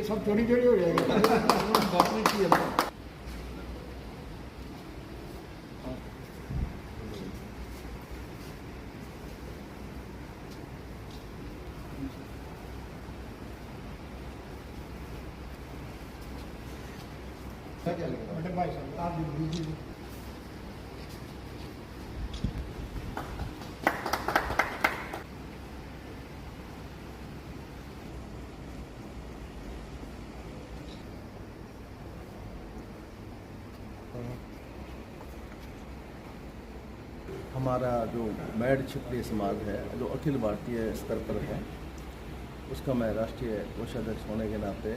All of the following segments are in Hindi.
ये सब चोरी चोरी हो जाएगा। गवर्नमेंट की है। बड़े भाई साहब आप भी दीजिए। हमारा जो मैड क्षत्रिय समाज है, जो अखिल भारतीय स्तर पर है, उसका मैं राष्ट्रीय कोषाध्यक्ष होने के नाते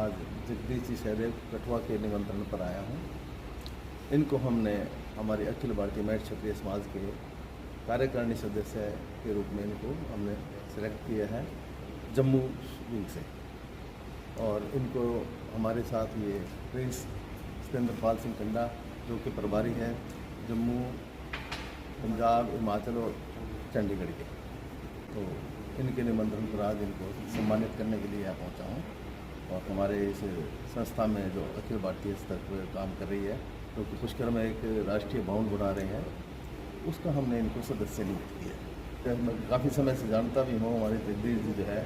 आज जगदीश जी सहदेव कठुआ के निमंत्रण पर आया हूँ। इनको हमने हमारी अखिल भारतीय मैड क्षत्रिय समाज के कार्यकारिणी सदस्य के रूप में इनको हमने सेलेक्ट किया है जम्मू विंग से, और इनको हमारे साथ ये प्रिंस सतेंद्रपाल सिंह कंडा जो कि प्रभारी है जम्मू, पंजाब, हिमाचल और चंडीगढ़ के, तो इनके निमंत्रण पर आज इनको सम्मानित करने के लिए यहाँ पहुँचा हूँ। और हमारे इस संस्था में जो अखिल भारतीय स्तर पर काम कर रही है, तो पुष्कर में एक राष्ट्रीय भवन बना रहे हैं, उसका हमने इनको सदस्य नियुक्त किया है। मैं काफ़ी समय से जानता भी हूँ, हमारे जगदीश जी जो है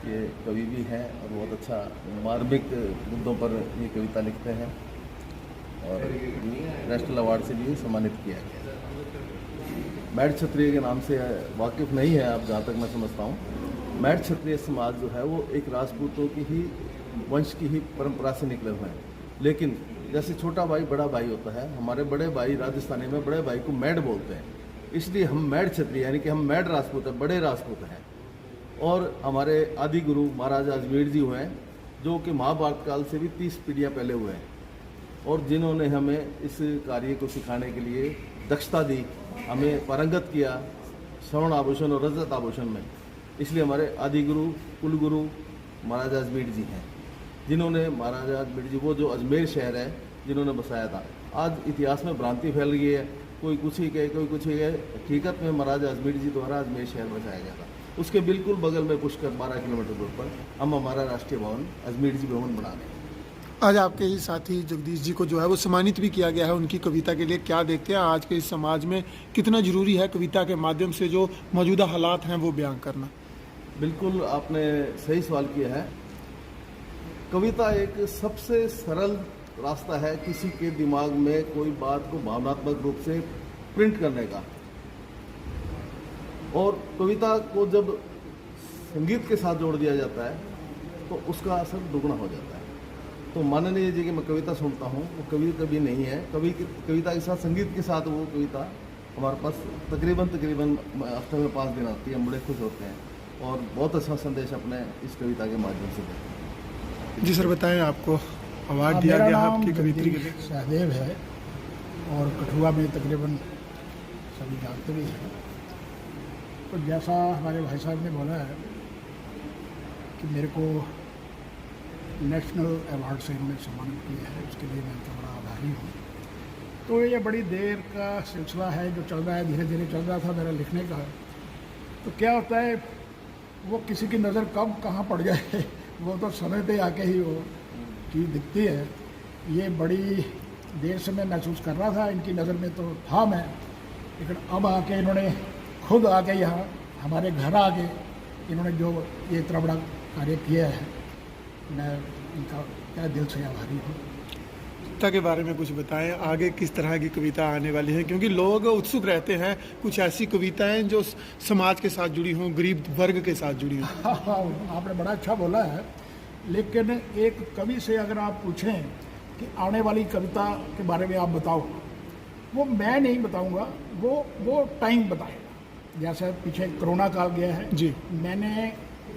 ये कवि भी हैं और बहुत अच्छा मार्मिक मुद्दों पर ये कविता लिखते हैं, और नेशनल अवार्ड से भी सम्मानित किया गया। मैड क्षत्रिय के नाम से वाकिफ़ नहीं है आप, जहाँ तक मैं समझता हूँ। मैड क्षत्रिय समाज जो है वो एक राजपूतों की ही वंश की ही परंपरा से निकले हुए हैं, लेकिन जैसे छोटा भाई बड़ा भाई होता है, हमारे बड़े भाई राजस्थानी में बड़े भाई को मैड बोलते हैं, इसलिए हम मैड क्षत्रिय यानी कि हम मैड राजपूत हैं, बड़े राजपूत हैं। और हमारे आदि गुरु महाराजा अजमेर जी हुए हैं, जो कि महाभारत काल से भी 30 पीढ़ियाँ पहले हुए हैं, और जिन्होंने हमें इस कार्य को सिखाने के लिए दक्षता दी, हमें पारंगत किया स्वर्ण आभूषण और रजत आभूषण में। इसलिए हमारे आदि गुरु कुल गुरु महाराजा अजमेर जी हैं, जिन्होंने महाराजा अजमेर जी वो जो अजमेर शहर है जिन्होंने बसाया था। आज इतिहास में भ्रांति फैल गई है, कोई कुछ ही कहे कोई कुछ ही कहे, हकीकत में महाराजा अजमेर जी द्वारा अजमेर शहर बसाया गया था। उसके बिल्कुल बगल में पुष्कर 12 किलोमीटर दूर पर हम हमारा राष्ट्रीय भवन अजमेर जी भवन बना रहे हैं। आज आपके ही साथी जगदीश जी को जो है वो सम्मानित भी किया गया है उनकी कविता के लिए। क्या देखते हैं आज के इस समाज में कितना जरूरी है कविता के माध्यम से जो मौजूदा हालात हैं वो बयान करना? बिल्कुल आपने सही सवाल किया है। कविता एक सबसे सरल रास्ता है किसी के दिमाग में कोई बात को भावनात्मक रूप से प्रिंट करने का, और कविता को जब संगीत के साथ जोड़ दिया जाता है तो उसका असर दुगना हो जाता है। तो मान लीजिए कि मैं कविता सुनता हूँ, वो कभी नहीं है, कविता के साथ संगीत के साथ वो कविता हमारे पास तकरीबन हफ्ते में 5 दिन आती है। हम बड़े खुश होते हैं और बहुत अच्छा संदेश अपने इस कविता के माध्यम से देते हैं। जी सर, बताएं, आपको अवार्ड दिया गया आपकी कवित्री के लिए। सहदेव है और कठुआ में तकरीबन सभी जानते भी हैं। तो जैसा हमारे भाई साहब ने बोला है कि मेरे को नेशनल अवार्ड से इन्होंने सम्मानित किया है, उसके लिए मैं तो बड़ा आभारी हूँ। तो ये बड़ी देर का सिलसिला है जो चल रहा है, धीरे धीरे चल रहा था मेरा लिखने का। तो क्या होता है, वो किसी की नज़र कब कहाँ पड़ जाए वो तो समय पे आके ही वो चीज़ दिखती है। ये बड़ी देर से मैं महसूस कर रहा था, इनकी नज़र में तो था मैं, लेकिन अब आके इन्होंने खुद आके यहाँ हमारे घर आके इन्होंने जो ये इतना बड़ा कार्य किया है, मैं इनका क्या दिल से आभारी हूँ। कविता के बारे में कुछ बताएं, आगे किस तरह की कविता आने वाली है, क्योंकि लोग उत्सुक रहते हैं कुछ ऐसी कविताएं जो समाज के साथ जुड़ी हों, गरीब वर्ग के साथ जुड़ी हों। हाँ, आपने बड़ा अच्छा बोला है। लेकिन एक कवि से अगर आप पूछें कि आने वाली कविता के बारे में आप बताओ, वो मैं नहीं बताऊंगा, वो टाइम बताएगा। जैसे पीछे कोरोना काल गया है जी, मैंने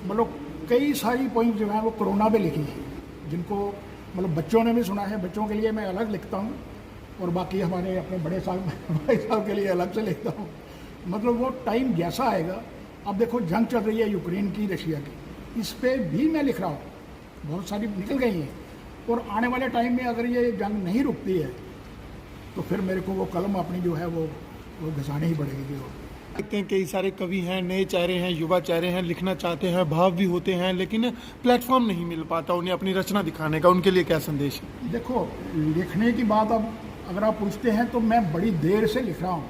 मतलब कई सारी पोइम जो है वो कोरोना पे लिखी है, जिनको मतलब बच्चों ने भी सुना है। बच्चों के लिए मैं अलग लिखता हूँ और बाकी हमारे अपने बड़े भाई साहब के लिए अलग से लिखता हूँ। मतलब वो टाइम जैसा आएगा, अब देखो जंग चल रही है यूक्रेन की, रशिया की, इस पर भी मैं लिख रहा हूँ, बहुत सारी निकल गई हैं। और आने वाले टाइम में अगर ये जंग नहीं रुकती है तो फिर मेरे को वो कलम अपनी जो है वो घिसानी ही पड़ेगी। देखते हैं कई सारे कवि हैं, नए चेहरे हैं, युवा चेहरे हैं, लिखना चाहते हैं, भाव भी होते हैं, लेकिन प्लेटफॉर्म नहीं मिल पाता उन्हें अपनी रचना दिखाने का। उनके लिए क्या संदेश है? देखो, लिखने की बात अब अगर आप पूछते हैं तो मैं बड़ी देर से लिख रहा हूँ,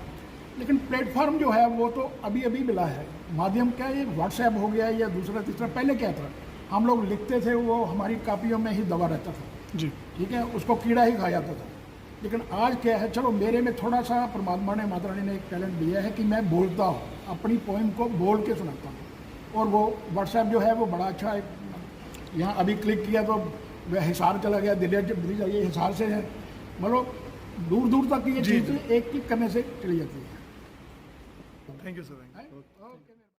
लेकिन प्लेटफॉर्म जो है वो तो अभी अभी मिला है। माध्यम क्या है, व्हाट्सएप हो गया या दूसरा तीसरा। पहले क्या था, हम लोग लिखते थे, वो हमारी कापियों में ही दबा रहता था जी, ठीक है, उसको कीड़ा ही खा जाता था। लेकिन आज क्या है, चलो मेरे में थोड़ा सा परमात्मा ने, माता रानी ने एक टैलेंट दिया है कि मैं बोलता हूँ, अपनी पोइम को बोल के सुनाता हूँ। और वो व्हाट्सएप जो है वो बड़ा अच्छा है। यहाँ अभी क्लिक किया तो वह हिसार चला गया, दिल्ली ये हिसार से है, मतलब दूर दूर तक ये जी, चीज़ें एक क्लिक करने से चली जाती है। Thank you sir. ओके।